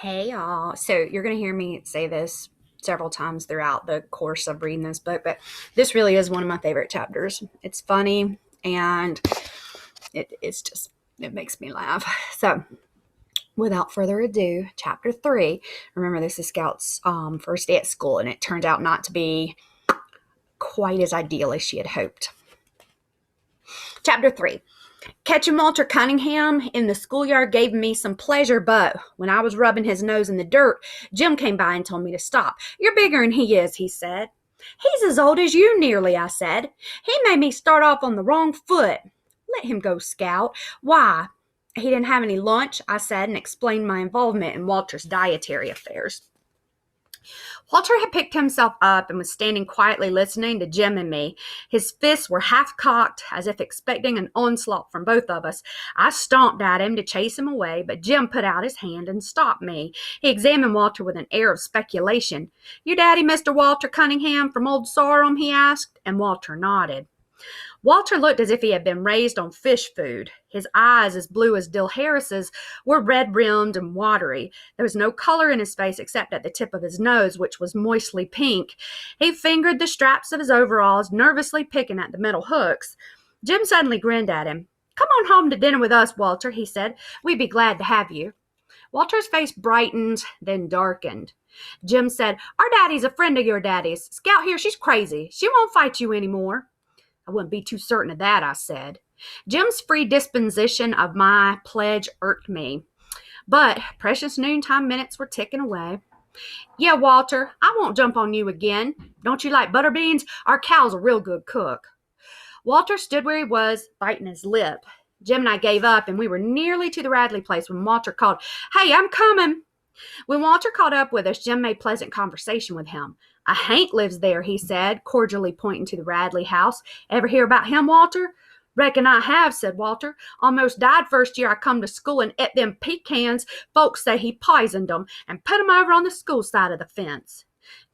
Hey y'all. So you're going to hear me say this several times throughout the course of reading this book, but this really is one of my favorite chapters. It's funny and it makes me laugh. So without further ado, chapter 3. Remember, this is Scout's first day at school, and it turned out not to be quite as ideal as she had hoped. Chapter 3. Catching Walter Cunningham in the schoolyard gave me some pleasure, but when I was rubbing his nose in the dirt, Jim came by and told me to stop. You're bigger than he is, he said. He's as old as you nearly, I said. He made me start off on the wrong foot. Let him go, Scout. Why? He didn't have any lunch, I said, and explained my involvement in Walter's dietary affairs. Walter had picked himself up and was standing quietly listening to Jim and me. His fists were half cocked, as if expecting an onslaught from both of us. I stomped at him to chase him away, but Jim put out his hand and stopped me. He examined Walter with an air of speculation. "Your daddy, Mr. Walter Cunningham, from Old Sarum?" he asked, and Walter nodded. Walter looked as if he had been raised on fish food. His eyes, as blue as Dill Harris's, were red-rimmed and watery. There was no color in his face except at the tip of his nose, which was moistly pink. He fingered the straps of his overalls, nervously picking at the metal hooks. Jim suddenly grinned at him. "Come on home to dinner with us, Walter," he said. "We'd be glad to have you." Walter's face brightened, then darkened. Jim said, "Our daddy's a friend of your daddy's. Scout here, she's crazy. She won't fight you anymore." "I wouldn't be too certain of that," I said. Jim's free disposition of my pledge irked me, but precious noontime minutes were ticking away. "Yeah, Walter, I won't jump on you again. Don't you like butter beans? Our cow's a real good cook." Walter stood where he was, biting his lip. Jim and I gave up, and we were nearly to the Radley place when Walter called, "Hey, I'm coming." When Walter caught up with us, Jim made pleasant conversation with him. "A Hank lives there," he said, cordially pointing to the Radley house. "Ever hear about him, Walter?" "Reckon I have," said Walter. "Almost died first year I come to school and ate them pecans. Folks say he poisoned them and put them over on the school side of the fence."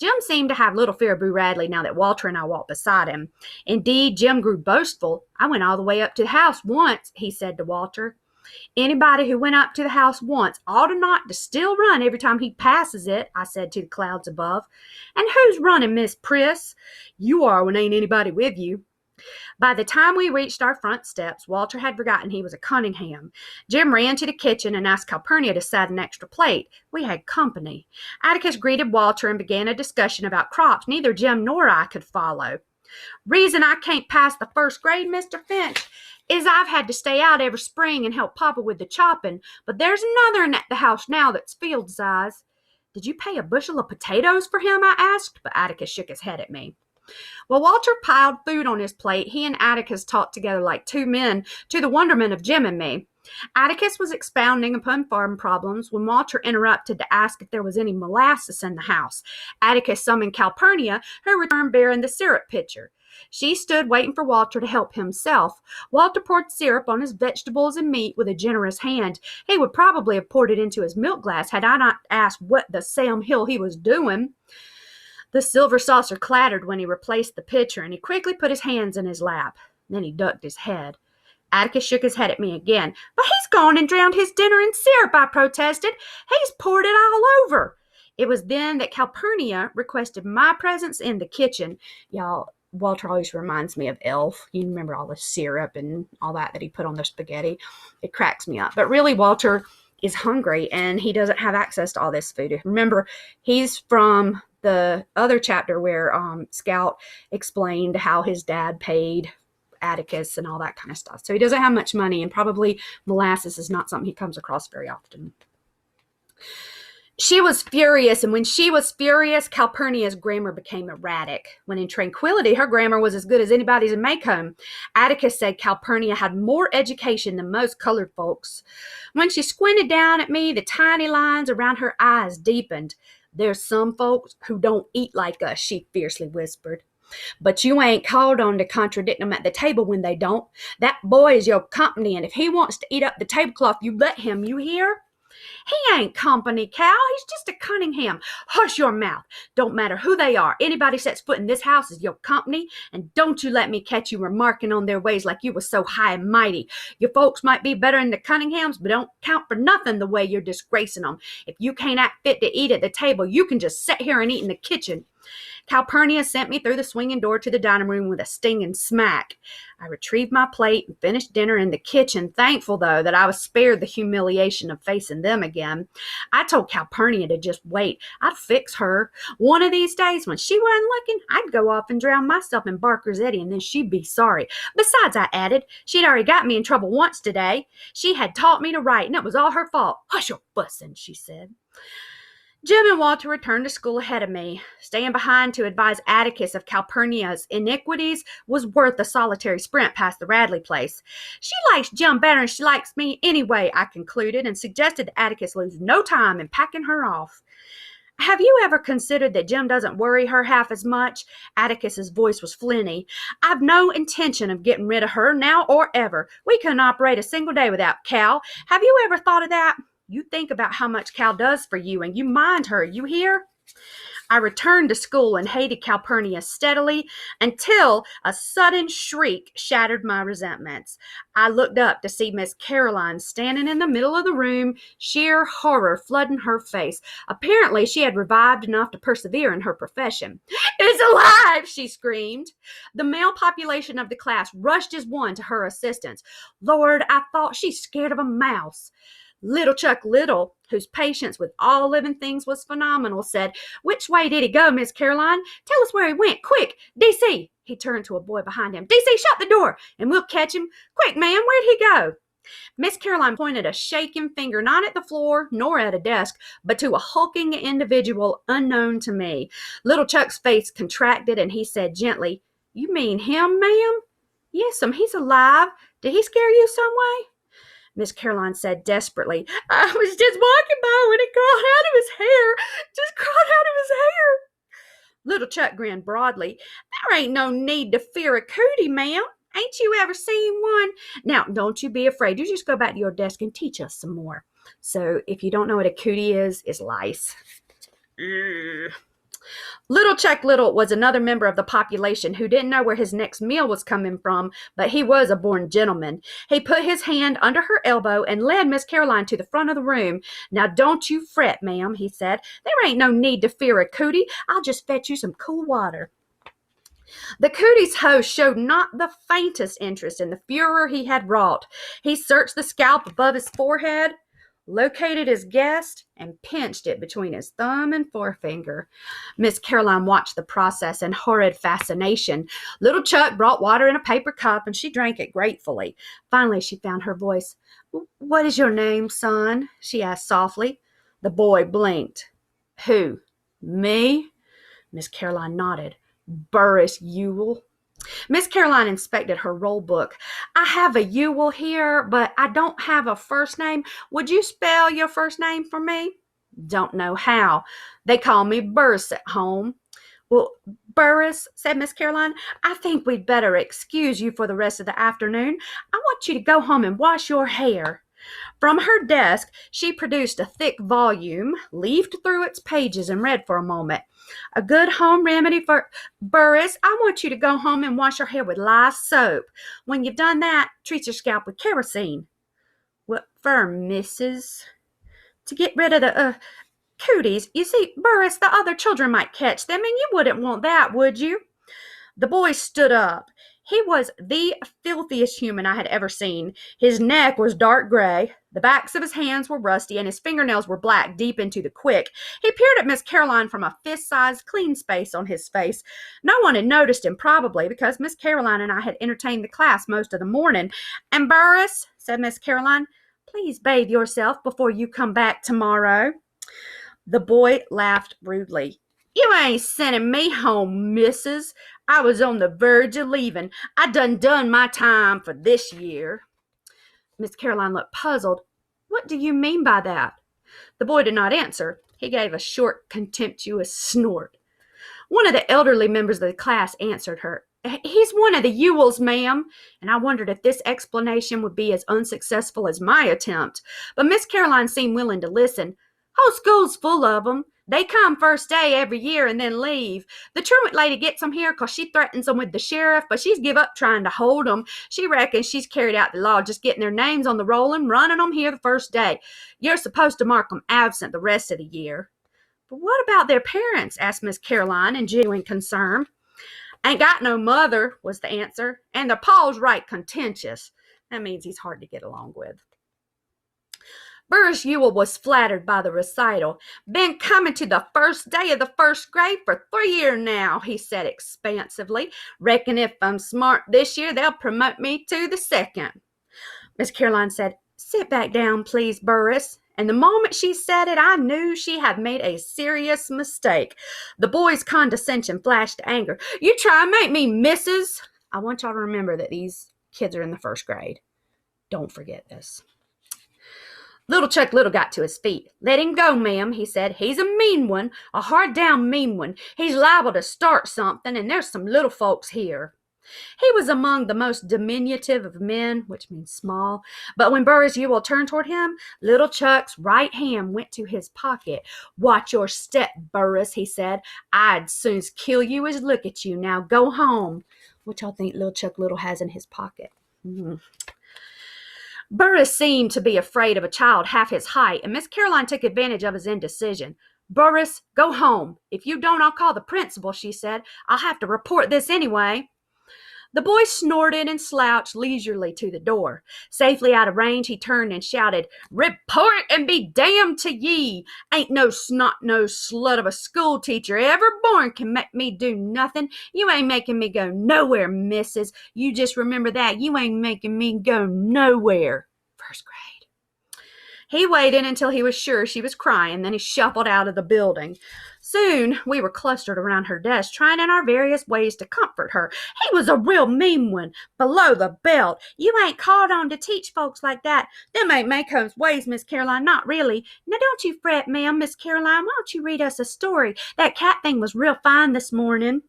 Jim seemed to have little fear of Boo Radley now that Walter and I walked beside him. Indeed, Jim grew boastful. "I went all the way up to the house once," he said to Walter. "Anybody who went up to the house once ought to not to still run every time he passes it," I said to the clouds above. "And who's running, Miss Priss?" "You are when ain't anybody with you." By the time we reached our front steps, Walter had forgotten he was a Cunningham. Jim ran to the kitchen and asked Calpurnia to set an extra plate. We had company. Atticus greeted Walter and began a discussion about crops neither Jim nor I could follow. "Reason I can't pass the first grade, Mr. Finch, is I've had to stay out every spring and help Papa with the chopping, but there's another at the house now that's field size." "Did you pay a bushel of potatoes for him?" I asked, but Atticus shook his head at me. While Walter piled food on his plate, he and Atticus talked together like two men, to the wonderment of Jim and me. Atticus was expounding upon farm problems when Walter interrupted to ask if there was any molasses in the house. Atticus summoned Calpurnia, who returned bearing the syrup pitcher. She stood waiting for Walter to help himself. Walter poured syrup on his vegetables and meat with a generous hand. He would probably have poured it into his milk glass had I not asked what the Sam Hill he was doing. The silver saucer clattered when he replaced the pitcher, and he quickly put his hands in his lap. Then he ducked his head. Atticus shook his head at me again. "But he's gone and drowned his dinner in syrup," I protested. "He's poured it all over." It was then that Calpurnia requested my presence in the kitchen. Y'all, Walter always reminds me of Elf. You remember all the syrup and all that he put on the spaghetti. It cracks me up. But really, Walter is hungry, and he doesn't have access to all this food. Remember, he's from the other chapter where Scout explained how his dad paid Atticus and all that kind of stuff. So he doesn't have much money, and probably molasses is not something he comes across very often. She was furious, and when she was furious, Calpurnia's grammar became erratic. When in tranquility, her grammar was as good as anybody's in Maycomb. Atticus said Calpurnia had more education than most colored folks. When she squinted down at me, the tiny lines around her eyes deepened. "There's some folks who don't eat like us," she fiercely whispered. "But you ain't called on to contradict them at the table when they don't. That boy is your company, and if he wants to eat up the tablecloth, you let him, you hear?" He ain't company, Cal. He's just a Cunningham. Hush your mouth. Don't matter who they are. Anybody sets foot in this house is your company, and don't you let me catch you remarking on their ways like you was so high and mighty. Your folks might be better than the Cunninghams, but don't count for nothing the way you're disgracing them. If you can't act fit to eat at the table, you can just sit here and eat in the kitchen. Calpurnia sent me through the swinging door to the dining room with a stinging smack. I retrieved my plate and finished dinner in the kitchen, thankful, though, that I was spared the humiliation of facing them again. I told Calpurnia to just wait. I'd fix her. One of these days, when she wasn't looking, I'd go off and drown myself in Barker's Eddy, and then she'd be sorry. Besides, I added, she'd already got me in trouble once today. She had taught me to write, and it was all her fault. Hush your fussing, she said. Jim and Walter returned to school ahead of me. Staying behind to advise Atticus of Calpurnia's iniquities was worth a solitary sprint past the Radley place. She likes Jim better than she likes me anyway, I concluded, and suggested that Atticus lose no time in packing her off. Have you ever considered that Jim doesn't worry her half as much? Atticus's voice was flinty. I've no intention of getting rid of her now or ever. We couldn't operate a single day without Cal. Have you ever thought of that? You think about how much Cal does for you, and you mind her, you hear? I returned to school and hated Calpurnia steadily until a sudden shriek shattered my resentments. I looked up to see Miss Caroline standing in the middle of the room, sheer horror flooding her face. Apparently, she had revived enough to persevere in her profession. "It's alive!" she screamed. The male population of the class rushed as one to her assistance. Lord, I thought she's scared of a mouse. Little Chuck Little, whose patience with all living things was phenomenal, said, "Which way did he go, Miss Caroline? Tell us where he went, quick! D.C.!" He turned to a boy behind him. "D.C., shut the door, and we'll catch him. Quick, man, where'd he go?" Miss Caroline pointed a shaking finger not at the floor nor at a desk, but to a hulking individual unknown to me. Little Chuck's face contracted, and he said gently, "You mean him, ma'am?" "Yes'm, he's alive. Did he scare you some way?" Miss Caroline said desperately, "I was just walking by when it crawled out of his hair. Just crawled out of his hair." Little Chuck grinned broadly. "There ain't no need to fear a cootie, ma'am. Ain't you ever seen one? Now, don't you be afraid. You just go back to your desk and teach us some more." So, if you don't know what a cootie is, it's lice. Little Chuck Little was another member of the population who didn't know where his next meal was coming from, but he was a born gentleman. He put his hand under her elbow and led Miss Caroline to the front of the room. "Now, don't you fret, ma'am," he said. "There ain't no need to fear a cootie. I'll just fetch you some cool water." The cootie's host showed not the faintest interest in the furor he had wrought. He searched the scalp above his forehead, located his guest, and pinched it between his thumb and forefinger. Miss Caroline watched the process in horrid fascination. Little Chuck brought water in a paper cup, and she drank it gratefully. Finally, she found her voice. "What is your name, son?" she asked softly. The boy blinked. "Who? Me?" Miss Caroline nodded. "Burris Ewell." Miss Caroline inspected her roll book. "I have a Ewell here, but I don't have a first name. Would you spell your first name for me?" "Don't know how. They call me Burris at home." "Well, Burris," said Miss Caroline, "I think we'd better excuse you for the rest of the afternoon. I want you to go home and wash your hair." From her desk, she produced a thick volume, leafed through its pages, and read for a moment. "A good home remedy for Burris. I want you to go home and wash your hair with live soap. When you've done that, treat your scalp with kerosene." "What for, missus?" "To get rid of the cooties. You see, Burris, the other children might catch them, and you wouldn't want that, would you?" The boy stood up. He was the filthiest human I had ever seen. His neck was dark gray, the backs of his hands were rusty, and his fingernails were black deep into the quick. He peered at Miss Caroline from a fist-sized clean space on his face. No one had noticed him, probably, because Miss Caroline and I had entertained the class most of the morning. "And Burris," said Miss Caroline, "please bathe yourself before you come back tomorrow." The boy laughed rudely. "You ain't sending me home, missus. I was on the verge of leaving. I done my time for this year." Miss Caroline looked puzzled. "What do you mean by that?" The boy did not answer. He gave a short, contemptuous snort. One of the elderly members of the class answered her. He's one of the Ewells, ma'am. And I wondered if this explanation would be as unsuccessful as my attempt. But Miss Caroline seemed willing to listen. Whole school's full of 'em. They come first day every year and then leave. The truant lady gets 'em here 'cause she threatens 'em with the sheriff, but she's give up trying to hold 'em. She reckons she's carried out the law, just getting their names on the roll and running 'em here the first day. You're supposed to mark 'em absent the rest of the year. But what about their parents? Asked Miss Caroline in genuine concern. Ain't got no mother, was the answer, and their pa's right contentious. That means he's hard to get along with. Burris Ewell was flattered by the recital. Been coming to the first day of the first grade for 3 years now, he said expansively. Reckon if I'm smart this year, they'll promote me to the second. Miss Caroline said, Sit back down, please, Burris. And the moment she said it, I knew she had made a serious mistake. The boy's condescension flashed to anger. You try and make me Mrs. I want y'all to remember that these kids are in the first grade. Don't forget this. Little Chuck Little got to his feet. Let him go, ma'am, he said. He's a mean one, a hard-down mean one. He's liable to start something, and there's some little folks here. He was among the most diminutive of men, which means small, but when Burris Ewell turned toward him, little Chuck's right hand went to his pocket. Watch your step, Burris, he said. I'd soon kill you as look at you. Now go home. What y'all think little Chuck Little has in his pocket? Burris seemed to be afraid of a child half his height, and Miss Caroline took advantage of his indecision. Burris, go home. If you don't, I'll call the principal, she said. I'll have to report this anyway. The boy snorted and slouched leisurely to the door. Safely out of range, he turned and shouted, Report and be damned to ye! Ain't no snot-nosed slut of a school teacher ever born can make me do nothing. You ain't making me go nowhere, missus. You just remember that. You ain't making me go nowhere. First grade. He waited until he was sure she was crying, then he shuffled out of the building. Soon, we were clustered around her desk, trying in our various ways to comfort her. He was a real mean one, below the belt. You ain't called on to teach folks like that. Them ain't Maycomb's ways, Miss Caroline, not really. Now, don't you fret, ma'am, Miss Caroline. Why don't you read us a story? That cat thing was real fine this morning.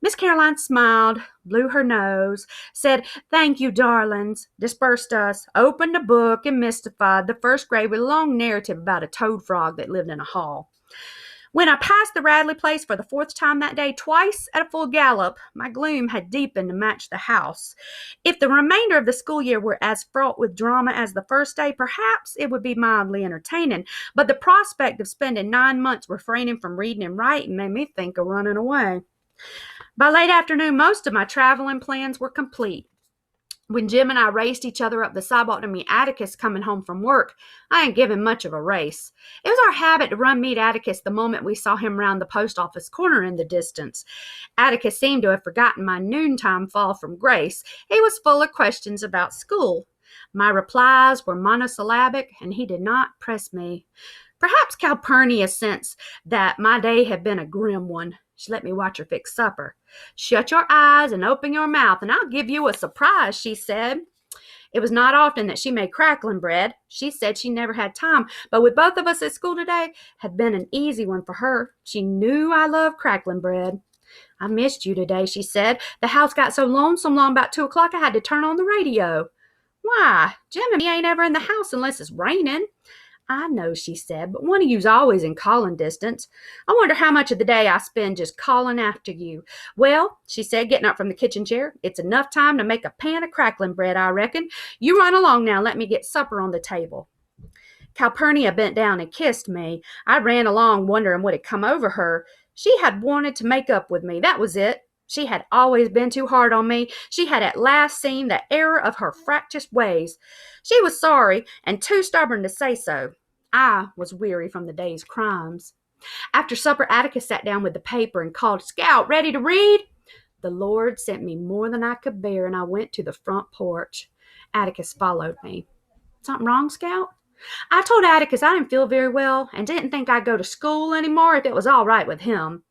Miss Caroline smiled, blew her nose, said, Thank you, darlings, dispersed us, opened a book, and mystified the first grade with a long narrative about a toad frog that lived in a hall. When I passed the Radley place for the 4th time that day, twice at a full gallop, my gloom had deepened to match the house. If the remainder of the school year were as fraught with drama as the first day, perhaps it would be mildly entertaining, but the prospect of spending 9 months refraining from reading and writing made me think of running away. By late afternoon, most of my traveling plans were complete. When Jim and I raced each other up the sidewalk to meet Atticus coming home from work, I ain't given much of a race. It was our habit to run meet Atticus the moment we saw him round the post office corner in the distance. Atticus seemed to have forgotten my noontime fall from grace. He was full of questions about school. My replies were monosyllabic, and he did not press me. Perhaps Calpurnia sensed that my day had been a grim one. She let me watch her fix supper. Shut your eyes and open your mouth, and I'll give you a surprise, she said. It was not often that she made crackling bread. She said she never had time, but with both of us at school today, had been an easy one for her. She knew I loved crackling bread. I missed you today, she said. The house got so lonesome long about 2 o'clock I had to turn on the radio. Why, Jim and me ain't ever in the house unless it's raining. I know, she said, but one of you's always in calling distance. I wonder how much of the day I spend just calling after you. Well, she said, getting up from the kitchen chair, it's enough time to make a pan of crackling bread, I reckon. You run along now, let me get supper on the table. Calpurnia bent down and kissed me. I ran along wondering what had come over her. She had wanted to make up with me, that was it. She had always been too hard on me. She had at last seen the error of her fractious ways. She was sorry and too stubborn to say so. I was weary from the day's crimes. After supper, Atticus sat down with the paper and called, Scout, ready to read? The Lord sent me more than I could bear, and I went to the front porch. Atticus followed me. Something wrong, Scout? I told Atticus I didn't feel very well and didn't think I'd go to school anymore if it was all right with him.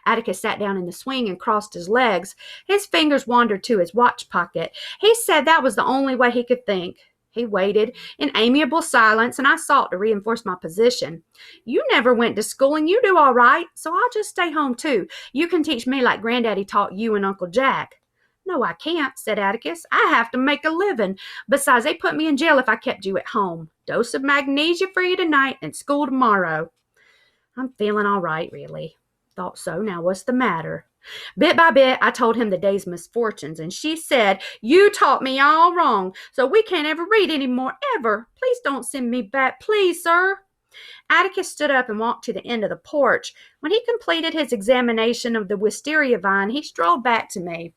Atticus sat down in the swing and crossed his legs. His fingers wandered to his watch pocket. He said that was the only way he could think. He waited in amiable silence, and I sought to reinforce my position. You never went to school, and you do all right, so I'll just stay home, too. You can teach me like Granddaddy taught you and Uncle Jack. No, I can't, said Atticus. I have to make a living. Besides, they put me in jail if I kept you at home. Dose of magnesia for you tonight and school tomorrow. I'm feeling all right, really. Thought so. Now what's the matter? Bit by bit, I told him the day's misfortunes, and she said, you taught me all wrong, so we can't ever read any more, ever. Please don't send me back, please, sir. Atticus stood up and walked to the end of the porch. When he completed his examination of the wisteria vine, he strolled back to me.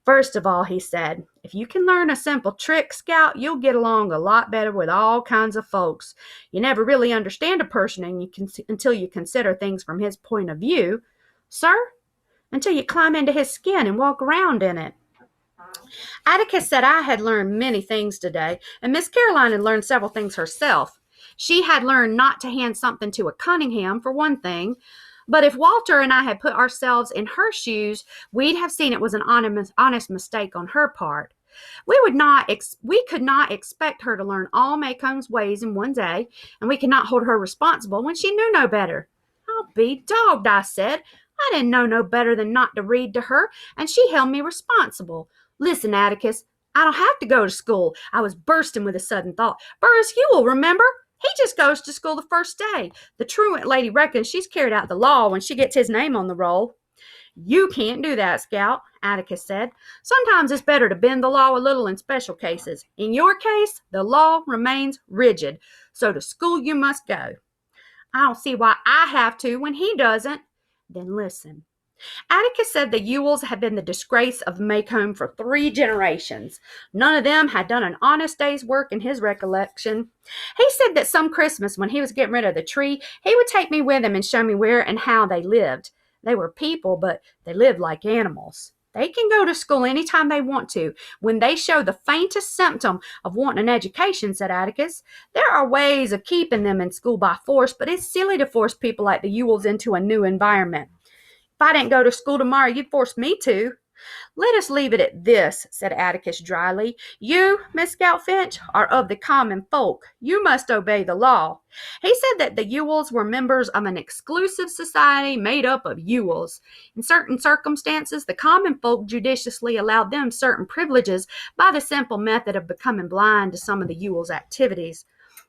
First of all, he said, if you can learn a simple trick, Scout, you'll get along a lot better with all kinds of folks. You never really understand a person until you consider things from his point of view. Sir? Until you climb into his skin and walk around in it. Atticus said I had learned many things today, and Miss Caroline had learned several things herself. She had learned not to hand something to a Cunningham, for one thing. But if Walter and I had put ourselves in her shoes, we'd have seen it was an honest mistake on her part. We could not expect her to learn all Maycomb's ways in one day, and we could not hold her responsible when she knew no better. I'll be dogged, I said. I didn't know no better than not to read to her, and she held me responsible. Listen, Atticus, I don't have to go to school. I was bursting with a sudden thought. Burris Ewell, remember? He just goes to school the first day. The truant lady reckons she's carried out the law when she gets his name on the roll. You can't do that, Scout, Atticus said. Sometimes it's better to bend the law a little in special cases. In your case, the law remains rigid, so to school you must go. I don't see why I have to when he doesn't. Then listen. Atticus said the Ewells had been the disgrace of Maycomb for 3 generations. None of them had done an honest day's work in his recollection. He said that some Christmas, when he was getting rid of the tree, he would take me with him and show me where and how they lived. They were people, but they lived like animals. They can go to school anytime they want to. When they show the faintest symptom of wanting an education, said Atticus, there are ways of keeping them in school by force, but it's silly to force people like the Ewells into a new environment. If I didn't go to school tomorrow, you'd force me to. Let us leave it at this, said Atticus dryly. You, Miss Scout Finch, are of the common folk. You must obey the law. He said that the Ewells were members of an exclusive society made up of Ewells. In certain circumstances, the common folk judiciously allowed them certain privileges by the simple method of becoming blind to some of the Ewells' activities.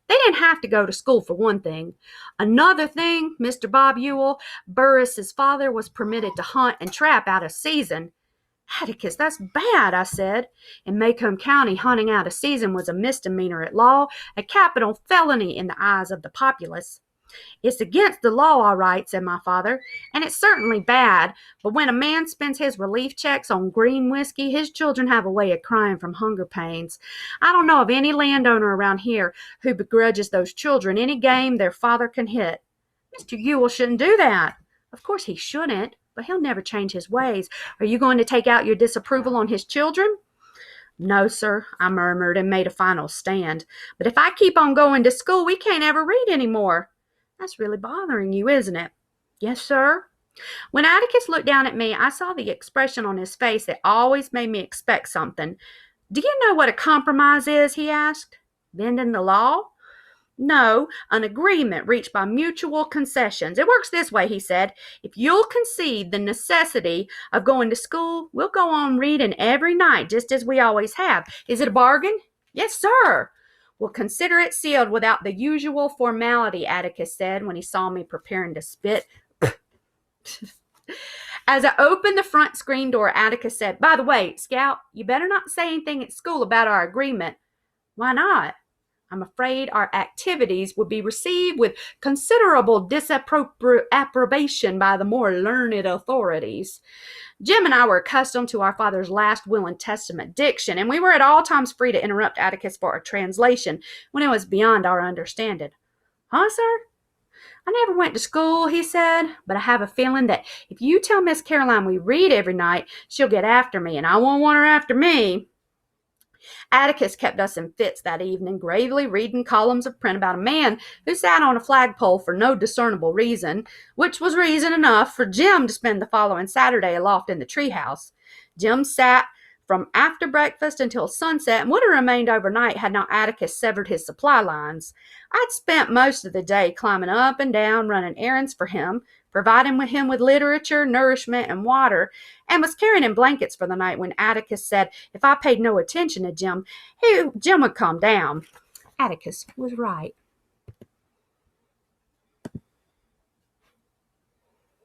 They didn't have to go to school, for one thing. Another thing, Mr. Bob Ewell, Burris's father, was permitted to hunt and trap out of season. Atticus, that's bad, I said. In Maycomb County, hunting out of season was a misdemeanor at law, a capital felony in the eyes of the populace. It's against the law, all right, said my father, and it's certainly bad, but when a man spends his relief checks on green whiskey, his children have a way of crying from hunger pains. I don't know of any landowner around here who begrudges those children any game their father can hit. Mr. Ewell shouldn't do that. Of course he shouldn't, but he'll never change his ways. Are you going to take out your disapproval on his children? No, sir, I murmured and made a final stand. But if I keep on going to school, we can't ever read any more. That's really bothering you, isn't it? Yes, sir. When Atticus looked down at me, I saw the expression on his face that always made me expect something. Do you know what a compromise is? He asked. Bending the law? No, an agreement reached by mutual concessions. It works this way, he said. If you'll concede the necessity of going to school, we'll go on reading every night, just as we always have. Is it a bargain? Yes, sir. We'll consider it sealed without the usual formality, Atticus said when he saw me preparing to spit. As I opened the front screen door, Atticus said, By the way, Scout, you better not say anything at school about our agreement. Why not? I'm afraid our activities would be received with considerable disapprobation by the more learned authorities. Jim and I were accustomed to our father's last will and testament diction, and we were at all times free to interrupt Atticus for a translation when it was beyond our understanding. Huh, sir? I never went to school, he said, but I have a feeling that if you tell Miss Caroline we read every night, she'll get after me, and I won't want her after me. Atticus kept us in fits that evening, gravely reading columns of print about a man who sat on a flagpole for no discernible reason, which was reason enough for Jim to spend the following Saturday aloft in the treehouse. Jim sat from after breakfast until sunset and would have remained overnight had not Atticus severed his supply lines. I'd spent most of the day climbing up and down, running errands for him, providing him with literature, nourishment, and water, and was carrying him blankets for the night when Atticus said if I paid no attention to Jim, Jim would calm down. Atticus was right.